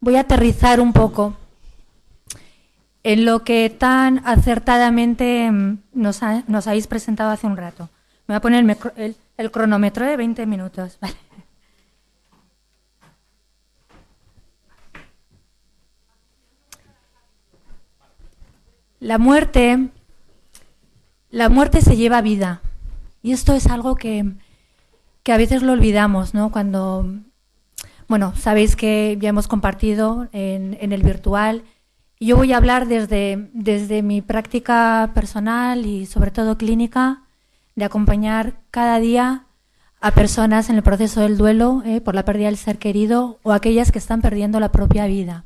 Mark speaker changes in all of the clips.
Speaker 1: voy a aterrizar un poco en lo que tan acertadamente nos habéis presentado hace un rato. Me voy a poner el cronómetro de 20 minutos. Vale. La muerte se lleva vida. Y esto es algo que a veces lo olvidamos, ¿no? Cuando, bueno, sabéis que ya hemos compartido en el virtual. Y yo voy a hablar desde mi práctica personal y sobre todo clínica, de acompañar cada día a personas en el proceso del duelo por la pérdida del ser querido o aquellas que están perdiendo la propia vida.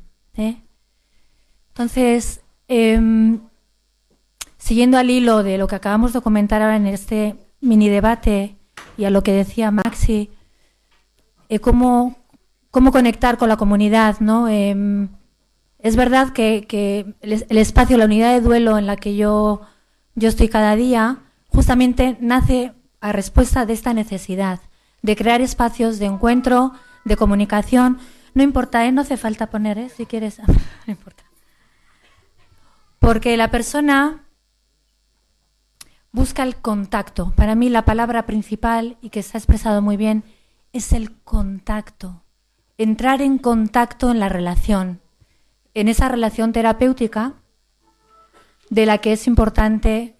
Speaker 1: Entonces, siguiendo al hilo de lo que acabamos de comentar ahora en este mini debate y a lo que decía Maxi, cómo conectar con la comunidad, ¿no? Es verdad que el espacio, la unidad de duelo en la que yo estoy cada día, justamente nace a respuesta de esta necesidad de crear espacios de encuentro, de comunicación. No importa, no hace falta poner, si quieres, no importa. Porque la persona busca el contacto. Para mí la palabra principal, y que se ha expresado muy bien, es el contacto. Entrar en contacto en la relación, en esa relación terapéutica de la que es importante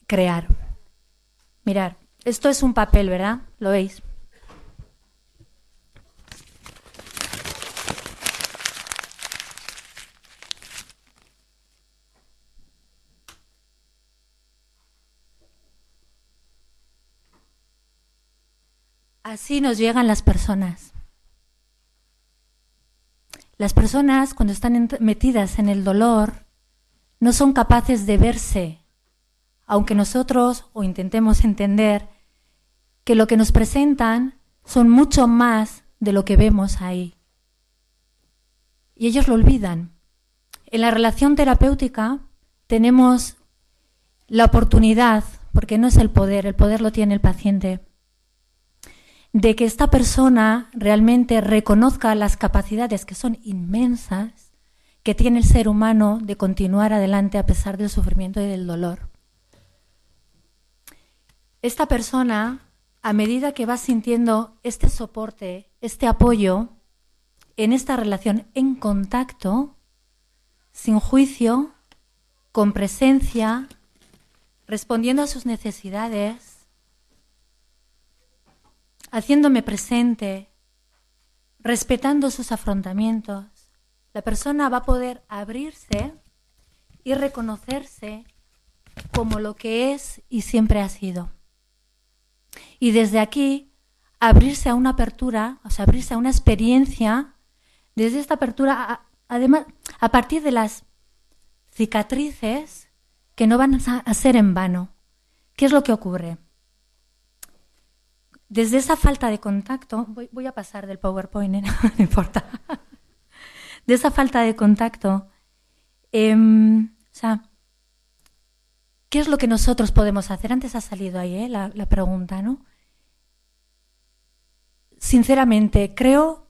Speaker 1: crear. Mirad, esto es un papel, ¿verdad? ¿Lo veis? Así nos llegan las personas. Las personas, cuando están metidas en el dolor, no son capaces de verse, aunque nosotros o intentemos entender que lo que nos presentan son mucho más de lo que vemos ahí. Y ellos lo olvidan. En la relación terapéutica tenemos la oportunidad, porque no es el poder lo tiene el paciente, de que esta persona realmente reconozca las capacidades que son inmensas que tiene el ser humano de continuar adelante a pesar del sufrimiento y del dolor. Esta persona, a medida que va sintiendo este soporte, este apoyo en esta relación en contacto, sin juicio, con presencia, respondiendo a sus necesidades, haciéndome presente, respetando sus afrontamientos, la persona va a poder abrirse y reconocerse como lo que es y siempre ha sido. Y desde aquí, abrirse a una apertura, o sea, abrirse a una experiencia, desde esta apertura, además, a partir de las cicatrices que no van a ser en vano. ¿Qué es lo que ocurre? Desde esa falta de contacto, voy a pasar del PowerPoint, no importa. De esa falta de contacto, o sea, ¿qué es lo que nosotros podemos hacer? Antes ha salido ahí la pregunta, ¿no? Sinceramente, creo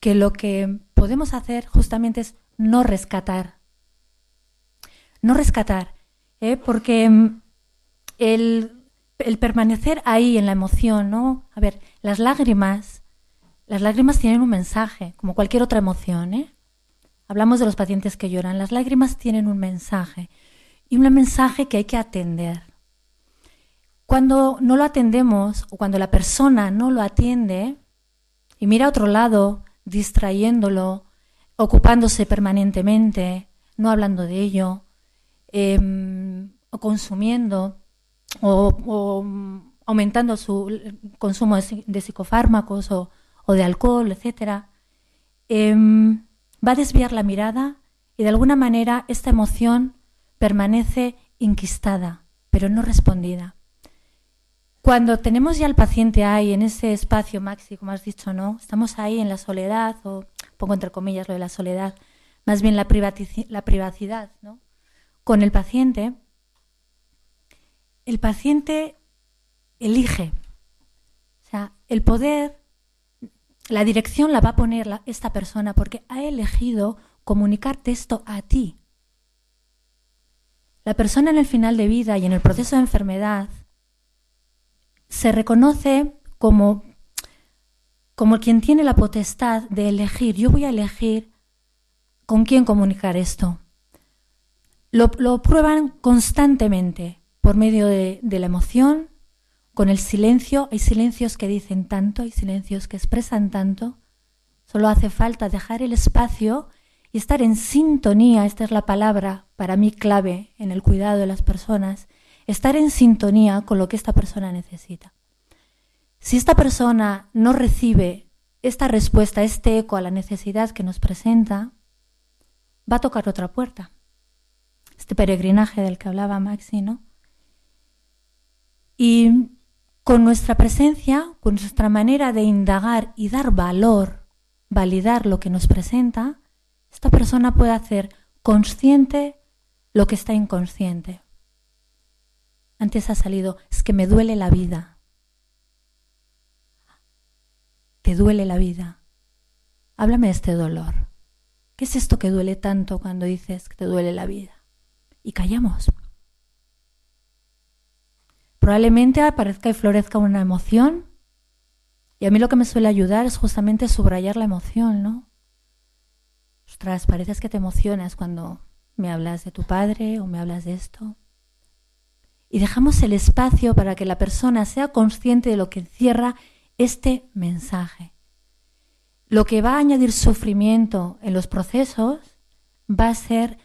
Speaker 1: que lo que podemos hacer justamente es no rescatar. No rescatar, porque el permanecer ahí en la emoción, ¿no? A ver, las lágrimas tienen un mensaje, como cualquier otra emoción, Hablamos de los pacientes que lloran. Las lágrimas tienen un mensaje, y un mensaje que hay que atender. Cuando no lo atendemos, o cuando la persona no lo atiende, y mira a otro lado, distrayéndolo, ocupándose permanentemente, no hablando de ello, o consumiendo, o aumentando su consumo de psicofármacos o de alcohol, etcétera, va a desviar la mirada y de alguna manera esta emoción permanece enquistada, pero no respondida. Cuando tenemos ya al paciente ahí en ese espacio, Maxi, como has dicho, ¿no? Estamos ahí en la soledad, o pongo entre comillas lo de la soledad, más bien la privacidad, ¿no? Con el paciente elige. O sea, el poder la dirección la va a poner esta persona porque ha elegido comunicarte esto a ti. La persona en el final de vida y en el proceso de enfermedad se reconoce como quien tiene la potestad de elegir. Yo voy a elegir con quién comunicar esto. Lo prueban constantemente por medio de la emoción, con el silencio. Hay silencios que dicen tanto, hay silencios que expresan tanto. Solo hace falta dejar el espacio y estar en sintonía. Esta es la palabra para mí clave en el cuidado de las personas. Estar en sintonía con lo que esta persona necesita. Si esta persona no recibe esta respuesta, este eco a la necesidad que nos presenta, va a tocar otra puerta. Este peregrinaje del que hablaba Maxi, ¿no? Y con nuestra presencia, con nuestra manera de indagar y dar valor, validar lo que nos presenta, esta persona puede hacer consciente lo que está inconsciente. Antes ha salido, es que me duele la vida. Te duele la vida. Háblame de este dolor. ¿Qué es esto que duele tanto cuando dices que te duele la vida? Y callamos. Probablemente aparezca y florezca una emoción, y a mí lo que me suele ayudar es justamente subrayar la emoción, ¿no? Ostras, pareces que te emocionas cuando me hablas de tu padre o me hablas de esto. Y dejamos el espacio para que la persona sea consciente de lo que encierra este mensaje. Lo que va a añadir sufrimiento en los procesos va a ser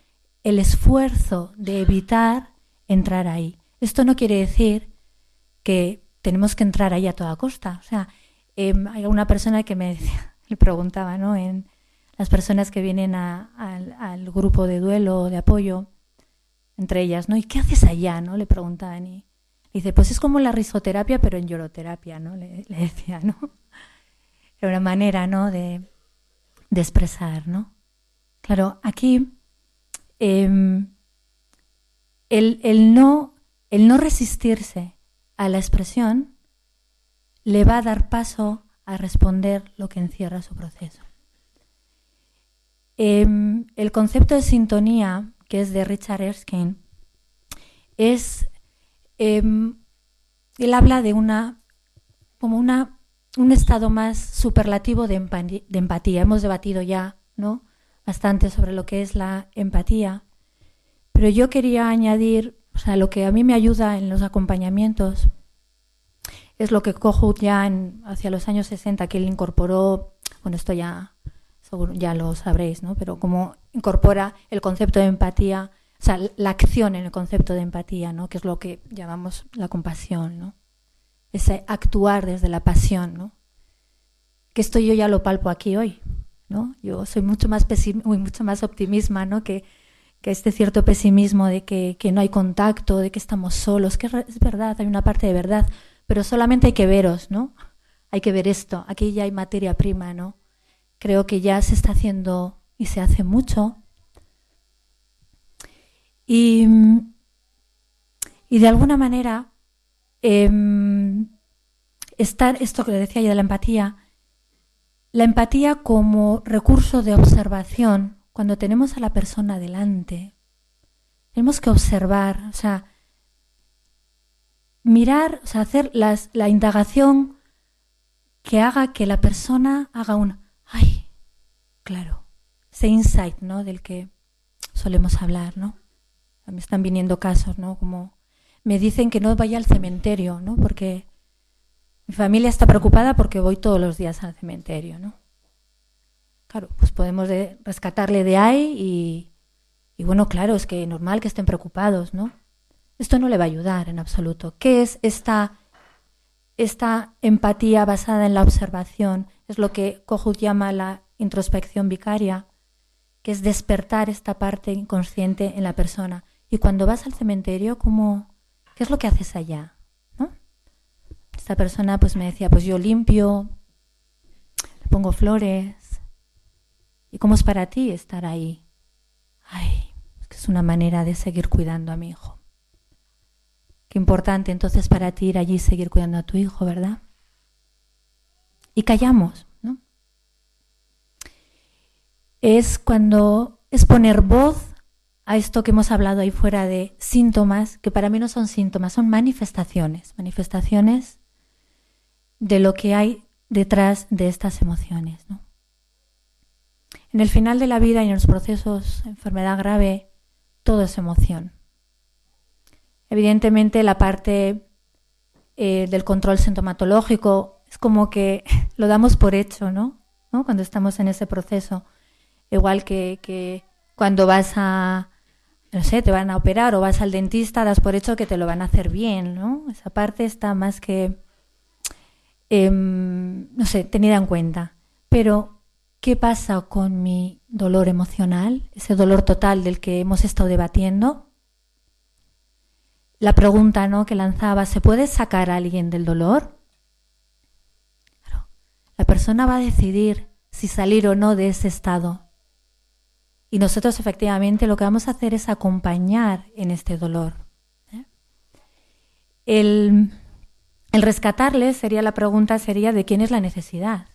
Speaker 1: el esfuerzo de evitar entrar ahí. Esto no quiere decir que tenemos que entrar ahí a toda costa. O sea, hay una persona que me decía, le preguntaba, ¿no? En las personas que vienen al grupo de duelo, de apoyo, entre ellas, ¿no? ¿Y qué haces allá? ¿No? Le preguntaban y dice, pues es como la risoterapia, pero en lloroterapia, ¿no? Le decía, ¿no? Era una manera, ¿no? de expresar, ¿no? Claro, aquí el no resistirse a la expresión le va a dar paso a responder lo que encierra su proceso. El concepto de sintonía, que es de Richard Erskine, es él habla de un estado más superlativo de empatía. Hemos debatido ya, ¿no?, bastante sobre lo que es la empatía, pero yo quería añadir, o sea, lo que a mí me ayuda en los acompañamientos es lo que Kohut ya hacia los años 60, que él incorporó, bueno, esto ya seguro ya lo sabréis, ¿no?, pero como incorpora el concepto de empatía, o sea, la acción en el concepto de empatía, ¿no?, que es lo que llamamos la compasión, ¿no?, ese actuar desde la pasión, ¿no?, que esto yo ya lo palpo aquí hoy, ¿no? Yo soy mucho más optimista, ¿no?, que este cierto pesimismo de que no hay contacto, de que estamos solos, que es verdad, hay una parte de verdad, pero solamente hay que veros, ¿no? Hay que ver esto, aquí ya hay materia prima, ¿no? Creo que ya se está haciendo y se hace mucho. Y de alguna manera, esto que decía yo de la empatía como recurso de observación, cuando tenemos a la persona delante, tenemos que observar, o sea, mirar, o sea, hacer la indagación que haga que la persona haga ¡ay! Claro, ese insight, ¿no?, del que solemos hablar, ¿no? Me están viniendo casos, ¿no?, como me dicen que no vaya al cementerio, ¿no?, porque mi familia está preocupada porque voy todos los días al cementerio, ¿no? Claro, pues podemos rescatarle de ahí y bueno, claro, es que normal que estén preocupados, ¿no? Esto no le va a ayudar en absoluto. ¿Qué es esta empatía basada en la observación? Es lo que Kohut llama la introspección vicaria, que es despertar esta parte inconsciente en la persona. Y cuando vas al cementerio, ¿qué es lo que haces allá? ¿No? Esta persona pues me decía, pues yo limpio, le pongo flores. ¿Y cómo es para ti estar ahí? Ay, es que es una manera de seguir cuidando a mi hijo. Qué importante entonces para ti ir allí y seguir cuidando a tu hijo, ¿verdad? Y callamos, ¿no? es cuando es poner voz a esto que hemos hablado ahí fuera de síntomas, que para mí no son síntomas, son manifestaciones de lo que hay detrás de estas emociones, ¿no? En el final de la vida y en los procesos de enfermedad grave, todo es emoción. Evidentemente la parte del control sintomatológico es como que lo damos por hecho, ¿no? Cuando estamos en ese proceso. Igual que cuando vas a, no sé, te van a operar o vas al dentista, das por hecho que te lo van a hacer bien, ¿no? Esa parte está más que, no sé, tenida en cuenta. Pero, ¿qué pasa con mi dolor emocional? Ese dolor total del que hemos estado debatiendo. La pregunta, ¿no?, que lanzaba, ¿se puede sacar a alguien del dolor? Claro. La persona va a decidir si salir o no de ese estado. Y nosotros efectivamente lo que vamos a hacer es acompañar en este dolor. El rescatarle sería la pregunta, sería ¿de quién es la necesidad?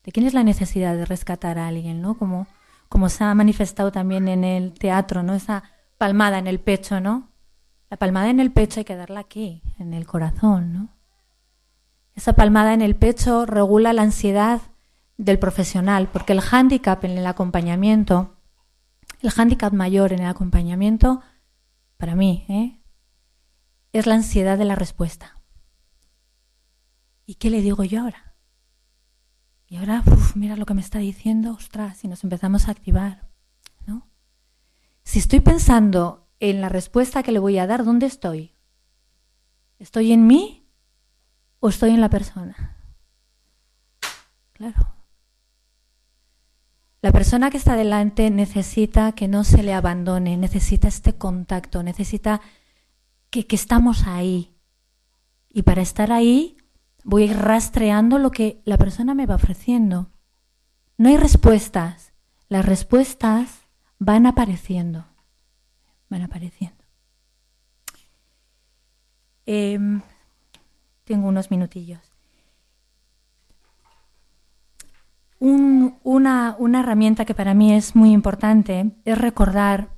Speaker 1: ¿De quién es la necesidad de rescatar a alguien, ¿no? Como se ha manifestado también en el teatro, ¿no? Esa palmada en el pecho, ¿no? La palmada en el pecho hay que darla aquí, en el corazón, ¿no? Esa palmada en el pecho regula la ansiedad del profesional, porque el hándicap en el acompañamiento, el hándicap mayor en el acompañamiento, para mí, es la ansiedad de la respuesta. ¿Y qué le digo yo ahora? Y ahora, mira lo que me está diciendo, ostras, si nos empezamos a activar, ¿no? Si estoy pensando en la respuesta que le voy a dar, ¿dónde estoy? ¿Estoy en mí o estoy en la persona? Claro. La persona que está delante necesita que no se le abandone, necesita este contacto, necesita que estamos ahí. Y para estar ahí voy a ir rastreando lo que la persona me va ofreciendo. No hay respuestas, las respuestas van apareciendo. Tengo unos minutillos. Una herramienta que para mí es muy importante es recordar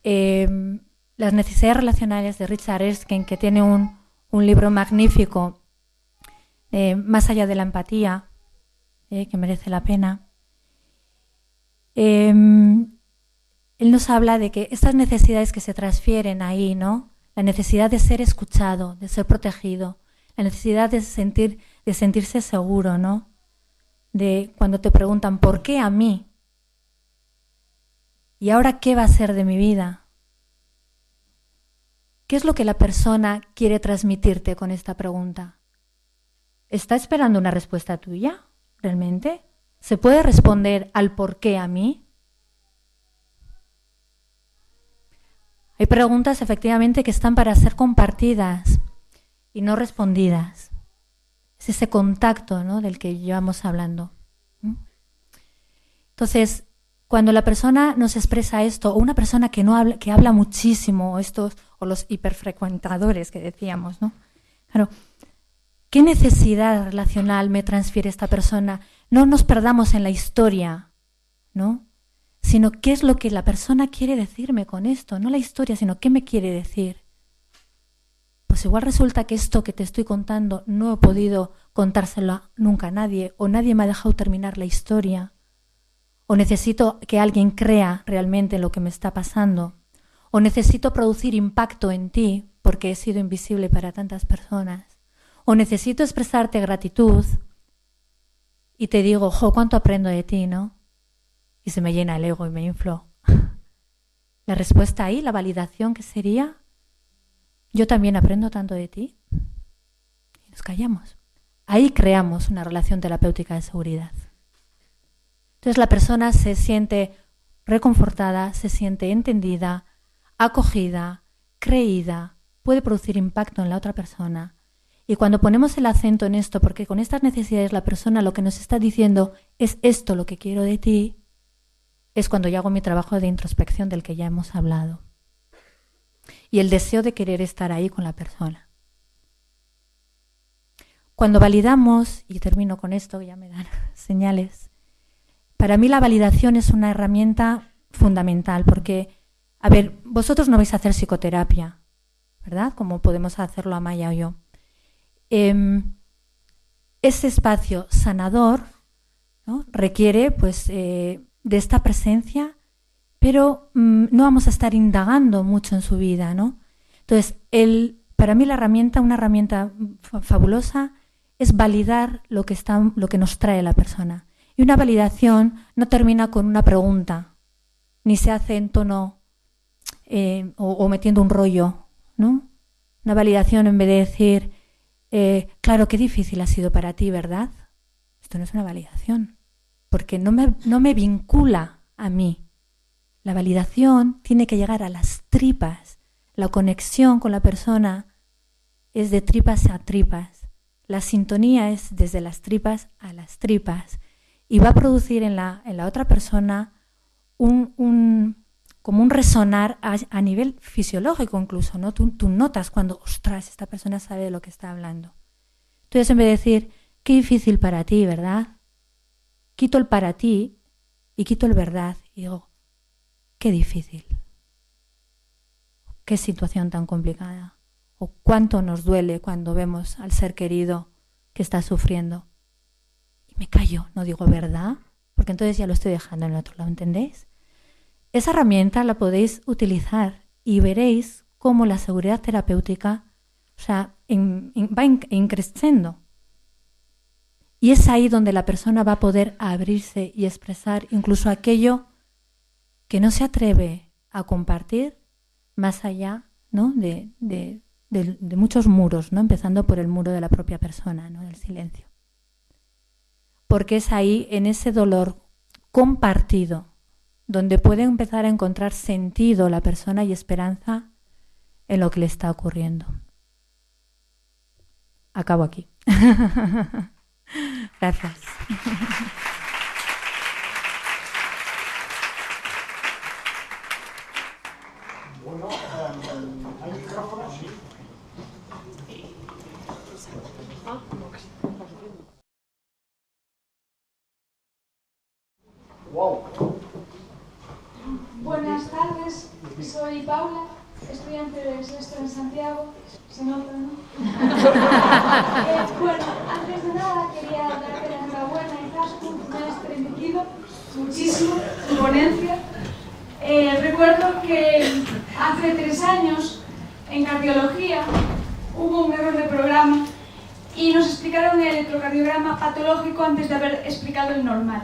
Speaker 1: las necesidades relacionales de Richard Erskine, que tiene un libro magnífico, Más allá de la empatía, que merece la pena. Él nos habla de que estas necesidades que se transfieren ahí, ¿no? La necesidad de ser escuchado, de ser protegido, la necesidad de sentirse seguro, ¿no? De cuando te preguntan ¿por qué a mí? ¿Y ahora qué va a ser de mi vida? ¿Qué es lo que la persona quiere transmitirte con esta pregunta? ¿Está esperando una respuesta tuya? ¿Realmente? ¿Se puede responder al por qué a mí? Hay preguntas efectivamente que están para ser compartidas y no respondidas. Es ese contacto, ¿no?, del que llevamos hablando. Entonces, cuando la persona nos expresa esto, o una persona que no habla, que habla muchísimo, o los hiperfrecuentadores que decíamos, ¿no? Claro, ¿qué necesidad relacional me transfiere esta persona? No nos perdamos en la historia, ¿no?, sino qué es lo que la persona quiere decirme con esto, no la historia, sino qué me quiere decir. Pues igual resulta que esto que te estoy contando no he podido contárselo nunca a nadie, o nadie me ha dejado terminar la historia, o necesito que alguien crea realmente en lo que me está pasando, o necesito producir impacto en ti porque he sido invisible para tantas personas, o necesito expresarte gratitud y te digo, cuánto aprendo de ti, ¿no? Y se me llena el ego y me inflo. La respuesta ahí, la validación que sería, yo también aprendo tanto de ti. Y nos callamos. Ahí creamos una relación terapéutica de seguridad. Entonces la persona se siente reconfortada, se siente entendida, acogida, creída, puede producir impacto en la otra persona. Y cuando ponemos el acento en esto, porque con estas necesidades la persona lo que nos está diciendo es esto lo que quiero de ti, es cuando yo hago mi trabajo de introspección del que ya hemos hablado. Y el deseo de querer estar ahí con la persona. Cuando validamos, y termino con esto, ya me dan señales, para mí la validación es una herramienta fundamental porque, a ver, vosotros no vais a hacer psicoterapia, ¿verdad? Como podemos hacerlo Amaya o yo. Ese espacio sanador, ¿no?, requiere pues, de esta presencia, pero no vamos a estar indagando mucho en su vida, ¿no? Entonces, para mí una herramienta fabulosa es validar lo que nos trae la persona. Y una validación no termina con una pregunta, ni se hace en tono o metiendo un rollo, ¿no? Una validación, en vez de decir, claro, qué difícil ha sido para ti, ¿verdad? Esto no es una validación, porque no me vincula a mí. La validación tiene que llegar a las tripas. La conexión con la persona es de tripas a tripas. La sintonía es desde las tripas a las tripas. Y va a producir en la otra persona como un resonar a nivel fisiológico incluso, ¿no? Tú notas cuando, ostras, esta persona sabe de lo que está hablando. Entonces, en vez de decir, qué difícil para ti, ¿verdad? Quito el para ti y quito el verdad. Y digo, qué difícil. Qué situación tan complicada. O cuánto nos duele cuando vemos al ser querido que está sufriendo. Y me callo, no digo verdad, porque entonces ya lo estoy dejando en el otro lado, ¿entendéis? Esa herramienta la podéis utilizar y veréis cómo la seguridad terapéutica, o sea, va increciendo. Y es ahí donde la persona va a poder abrirse y expresar incluso aquello que no se atreve a compartir más allá, ¿no?, de muchos muros, ¿no?, empezando por el muro de la propia persona, ¿no?, del silencio. Porque es ahí, en ese dolor compartido, donde puede empezar a encontrar sentido la persona y esperanza en lo que le está ocurriendo. Acabo aquí. Gracias.
Speaker 2: Bueno, ¿hay micrófonos? Sí. Wow.
Speaker 3: Buenas tardes, soy Paula, estudiante de sexto en Santiago. Se nota, ¿no? Bueno, antes de nada quería darte la enhorabuena, Izaskun, me has permitido muchísimo tu ponencia. Recuerdo que hace 3 años en cardiología hubo un error de programa y nos explicaron el electrocardiograma patológico antes de haber explicado el normal.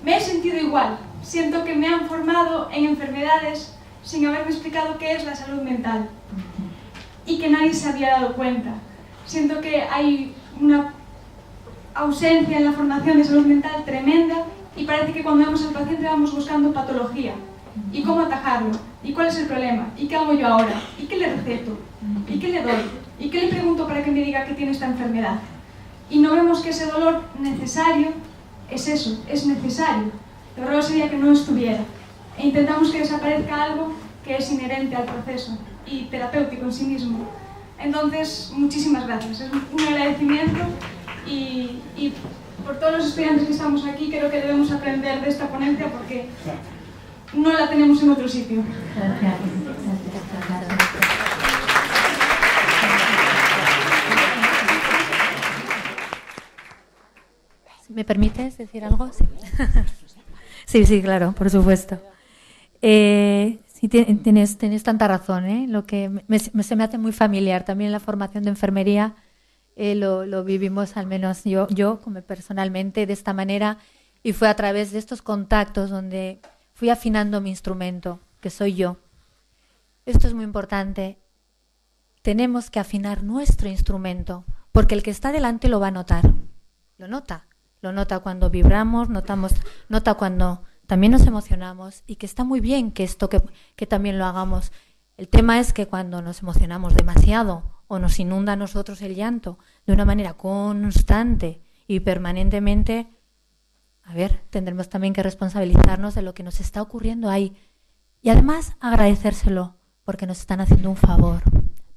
Speaker 3: Me he sentido igual, siento que me han formado en enfermedades sin haberme explicado qué es la salud mental y que nadie se había dado cuenta. Siento que hay una ausencia en la formación de salud mental tremenda y parece que cuando vemos al paciente vamos buscando patología y cómo atajarlo, y cuál es el problema, y qué hago yo ahora, y qué le receto, y qué le doy, y qué le pregunto para que me diga que tiene esta enfermedad. Y no vemos que ese dolor necesario es eso, es necesario. Lo raro sería que no estuviera. E intentamos que desaparezca algo que es inherente al proceso y terapéutico en sí mismo. Entonces, muchísimas gracias. Es un agradecimiento y por todos los estudiantes que estamos aquí, creo que debemos aprender de esta ponencia porque no la tenemos en otro sitio.
Speaker 1: Gracias. ¿Me permites decir algo? Sí. Sí, claro, por supuesto. Sí, tienes tanta razón, ¿eh? Lo que se me hace muy familiar. También la formación de enfermería lo vivimos, al menos yo como personalmente, de esta manera, y fue a través de estos contactos donde fui afinando mi instrumento, que soy yo. Esto es muy importante. Tenemos que afinar nuestro instrumento, porque el que está delante lo va a notar. Lo nota cuando vibramos, nota cuando también nos emocionamos, y que está muy bien que que también lo hagamos. El tema es que cuando nos emocionamos demasiado o nos inunda a nosotros el llanto de una manera constante y permanentemente, tendremos también que responsabilizarnos de lo que nos está ocurriendo ahí. Y además agradecérselo, porque nos están haciendo un favor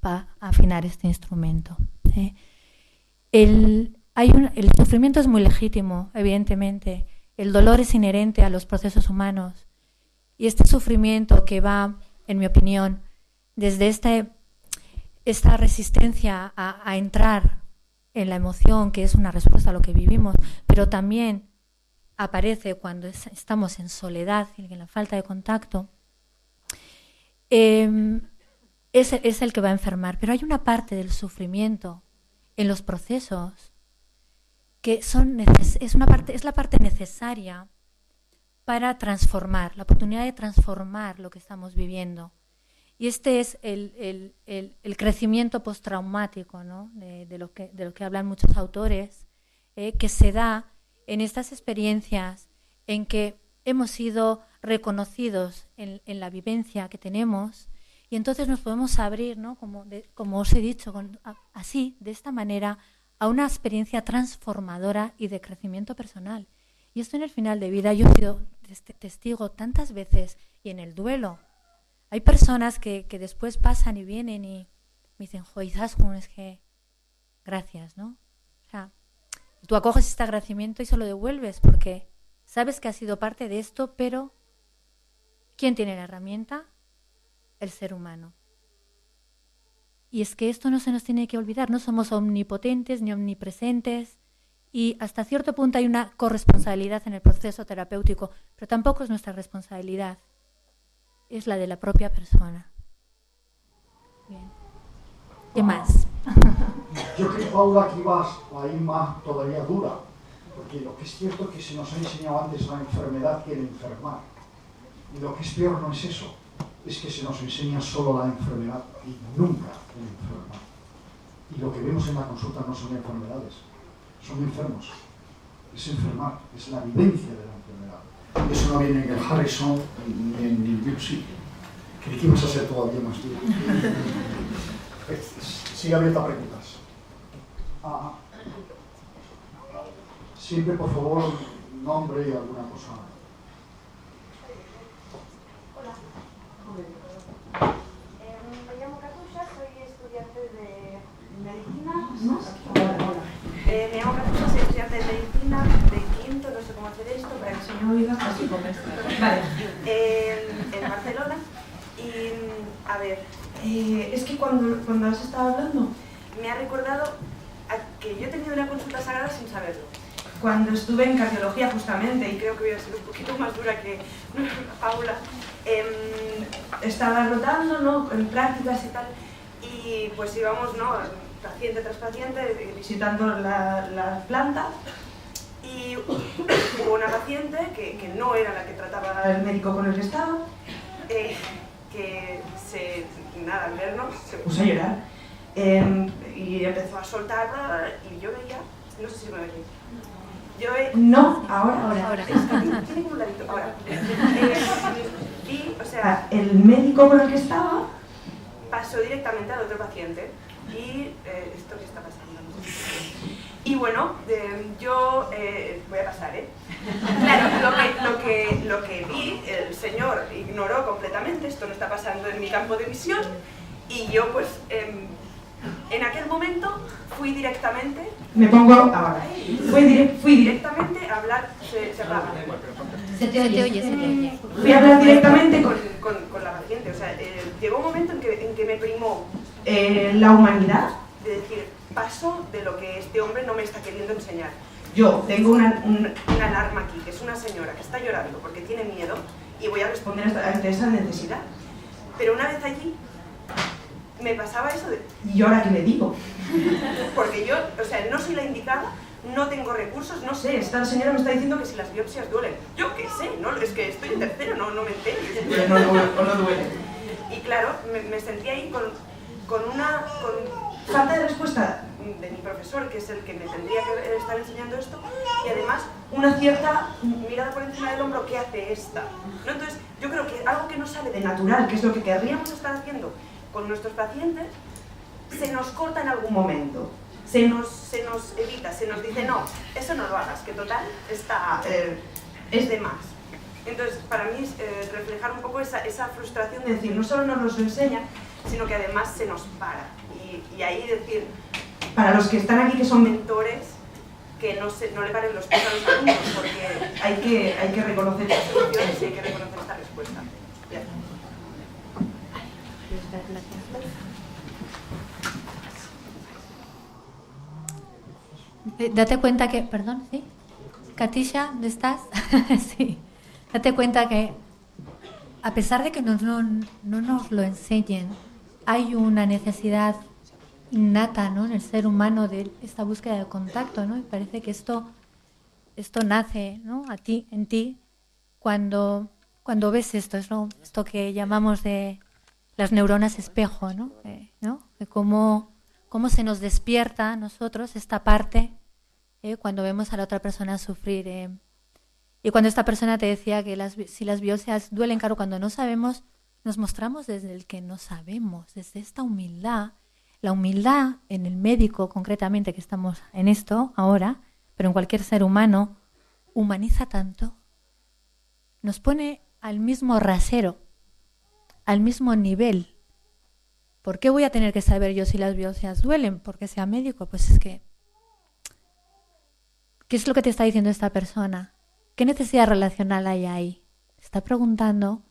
Speaker 1: para afinar este instrumento. el sufrimiento es muy legítimo, evidentemente. El dolor es inherente a los procesos humanos. Y este sufrimiento que va, en mi opinión, desde esta resistencia a entrar en la emoción, que es una respuesta a lo que vivimos, pero también aparece cuando estamos en soledad y en la falta de contacto, es el que va a enfermar. Pero hay una parte del sufrimiento en los procesos que es la parte necesaria para transformar, la oportunidad de transformar lo que estamos viviendo. Y este es el crecimiento postraumático, ¿no? de lo que hablan muchos autores, que se da en estas experiencias en que hemos sido reconocidos en la vivencia que tenemos, y entonces nos podemos abrir, ¿no? como os he dicho, así, de esta manera, a una experiencia transformadora y de crecimiento personal. Y esto en el final de vida, yo he sido testigo tantas veces, y en el duelo. Hay personas que después pasan y vienen y me dicen, jo, Izaskun, es que gracias, ¿no? O sea, tú acoges este agradecimiento y se lo devuelves porque sabes que has sido parte de esto, pero ¿quién tiene la herramienta? El ser humano. Y es que esto no se nos tiene que olvidar, no somos omnipotentes ni omnipresentes, y hasta cierto punto hay una corresponsabilidad en el proceso terapéutico, pero tampoco es nuestra responsabilidad. Es la de la propia persona. Bien. ¿Qué más?
Speaker 2: Yo creo, Paula, que ibas a ir más todavía dura, porque lo que es cierto es que se nos ha enseñado antes la enfermedad que el enfermar. Y lo que es peor no es eso, es que se nos enseña solo la enfermedad y nunca el enfermar. Y lo que vemos en la consulta no son enfermedades, son enfermos. Es enfermar, es la vivencia de la enfermedad. Eso no viene en el Harrison ni en el Bipsy. Creí que ibas a ser todavía más duro. Sigue abierta a preguntas. Siempre, por favor, nombre y alguna cosa.
Speaker 4: Hola. Me llamo Katusha, soy estudiante de medicina. Me llamo Katusha, soy estudiante de medicina de quinto, no sé cómo hacer esto para que se me oiga. Así como esto. Vale. En Barcelona. Y, a ver, es que cuando has estado hablando, me ha recordado a que yo he tenido una consulta sagrada sin saberlo. Cuando estuve en cardiología justamente, y creo que voy a ser un poquito más dura que Paula, estaba rotando, ¿no?, en prácticas y tal, y pues íbamos, ¿no?, paciente tras paciente, visitando la planta, y hubo una paciente que no era la que trataba el médico con el que estaba, que nada, al vernos se puso a llorar, y empezó a soltar, y yo veía, no sé si me veis. No, ahora. Tiene como un ladito, ahora. Y, o sea, el médico con el que estaba pasó directamente al otro paciente. Y esto que está pasando. Y bueno, yo voy a pasar, Claro, lo que vi, el señor ignoró completamente, esto no está pasando en mi campo de visión. Y yo, pues, en aquel momento fui directamente, fui directamente a hablar, se apaga.
Speaker 1: Se te oye.
Speaker 4: Fui a hablar directamente con la paciente, o sea, llegó un momento en que me primó la humanidad, de decir, paso de lo que este hombre no me está queriendo enseñar. Yo tengo una alarma aquí, que es una señora que está llorando porque tiene miedo, y voy a responder ante esa necesidad. Pero una vez allí, me pasaba eso de, ¿y ahora qué le digo? Porque yo, o sea, no soy la indicada, no tengo recursos, no sé, esta señora me está diciendo que si las biopsias duelen. Yo qué sé, ¿no? Es que estoy en tercero, no me entero. No duele. Y claro, me sentí ahí con falta de respuesta de mi profesor, que es el que me tendría que estar enseñando esto, y además una cierta mirada por encima del hombro, ¿qué hace esta? ¿No? Entonces, yo creo que algo que no sale de natural, que es lo que querríamos estar haciendo con nuestros pacientes, se nos corta en algún momento, se nos evita, se nos dice, no, eso no lo hagas, que total es de más. Entonces, para mí es reflejar un poco esa frustración de decir, no solo nos lo enseña, sino que además se nos para. Y ahí decir, para los que están aquí que son mentores, que no le paren los pies a los alumnos, porque hay que reconocer estas soluciones y hay que reconocer esta respuesta. Ya.
Speaker 1: Date cuenta que, perdón, ¿sí? Katisha, ¿dónde estás? Sí. Date cuenta que a pesar de que no nos lo enseñen, hay una necesidad innata, ¿no?, en el ser humano de esta búsqueda de contacto, ¿no? Y parece que esto nace, ¿no?, en ti cuando ves esto, es esto que llamamos de las neuronas espejo, ¿no? De cómo se nos despierta a nosotros esta parte cuando vemos a la otra persona sufrir. Y cuando esta persona te decía que si las biopsias duelen, claro, cuando no sabemos, nos mostramos desde el que no sabemos, desde esta humildad. La humildad en el médico, concretamente, que estamos en esto ahora, pero en cualquier ser humano, humaniza tanto. Nos pone al mismo rasero, al mismo nivel. ¿Por qué voy a tener que saber yo si las biopsias duelen? Porque sea médico. Pues es que, ¿qué es lo que te está diciendo esta persona? ¿Qué necesidad relacional hay ahí? Está preguntando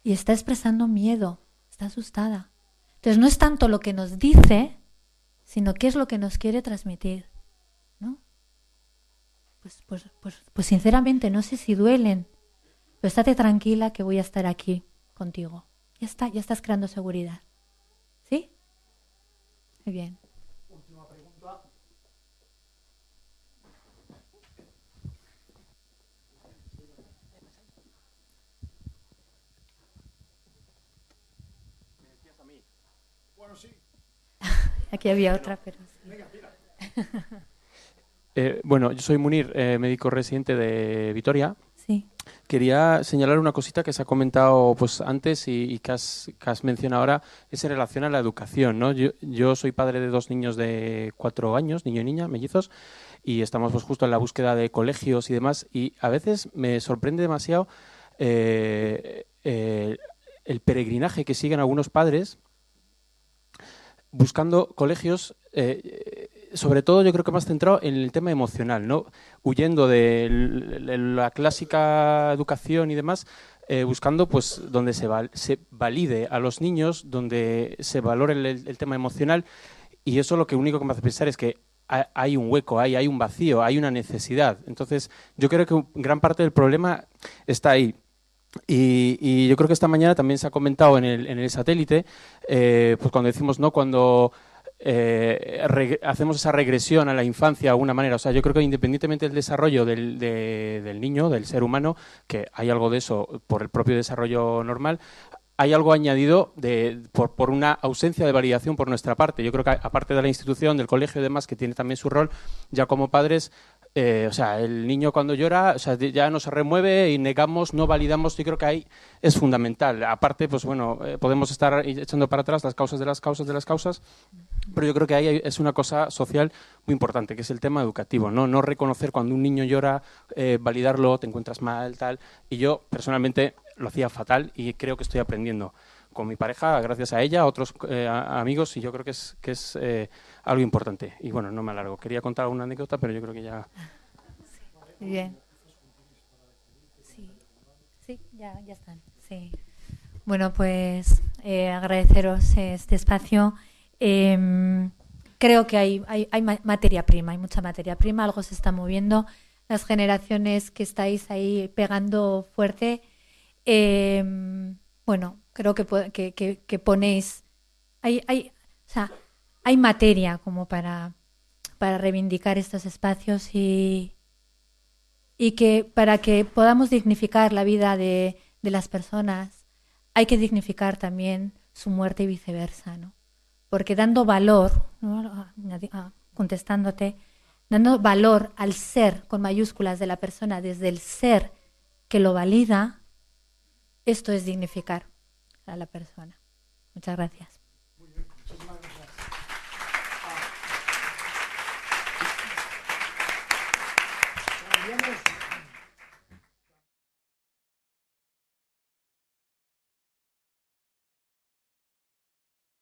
Speaker 1: y está expresando miedo, está asustada. Entonces no es tanto lo que nos dice, sino qué es lo que nos quiere transmitir, ¿no? Pues sinceramente no sé si duelen, pero estate tranquila que voy a estar aquí contigo. Ya estás creando seguridad. ¿Sí? Muy bien.
Speaker 2: Última pregunta.
Speaker 5: ¿Me decías a mí?
Speaker 2: Bueno, sí.
Speaker 1: Aquí había otra, pero sí.
Speaker 2: Venga, tira.
Speaker 5: Bueno, yo soy Munir, médico residente de Vitoria.
Speaker 1: Sí.
Speaker 5: Quería señalar una cosita que se ha comentado pues antes y que has mencionado ahora, es en relación a la educación, ¿no? Yo soy padre de 2 niños de 4 años, niño y niña, mellizos, y estamos pues justo en la búsqueda de colegios y demás, y a veces me sorprende demasiado el peregrinaje que siguen algunos padres buscando colegios, sobre todo yo creo que más centrado en el tema emocional, ¿no? Huyendo de la clásica educación y demás, buscando pues donde se valide a los niños, donde se valore el tema emocional, y eso lo único que me hace pensar es que hay un hueco, hay un vacío, hay una necesidad. Entonces yo creo que gran parte del problema está ahí. Y yo creo que esta mañana también se ha comentado en el satélite, pues cuando decimos, ¿no?, cuando hacemos esa regresión a la infancia de alguna manera. O sea, yo creo que independientemente del desarrollo del niño, del ser humano, que hay algo de eso por el propio desarrollo normal, hay algo añadido por una ausencia de validación por nuestra parte. Yo creo que aparte de la institución, del colegio y demás, que tiene también su rol, ya como padres, o sea, el niño cuando llora, o sea, ya no se remueve y negamos, no validamos. Yo creo que ahí es fundamental. Aparte, pues bueno, podemos estar echando para atrás las causas de las causas de las causas, pero yo creo que ahí es una cosa social muy importante, que es el tema educativo, ¿no? No reconocer cuando un niño llora, validarlo, te encuentras mal, tal. Y yo, personalmente, lo hacía fatal y creo que estoy aprendiendo con mi pareja, gracias a ella, a otros amigos, y yo creo que es algo importante. Y bueno, no me alargo. Quería contar alguna anécdota, pero yo creo que ya...
Speaker 1: Muy bien. Sí, ya están. Sí. Bueno, pues agradeceros este espacio. Creo que hay materia prima, hay mucha materia prima, algo se está moviendo. Las generaciones que estáis ahí pegando fuerte, bueno, creo que ponéis... o sea, hay materia como para reivindicar estos espacios y que para que podamos dignificar la vida de las personas, hay que dignificar también su muerte y viceversa, ¿no? Porque dando valor, ¿no?, contestándote, dando valor al ser con mayúsculas de la persona desde el ser que lo valida, esto es dignificar a la persona. Muchas gracias.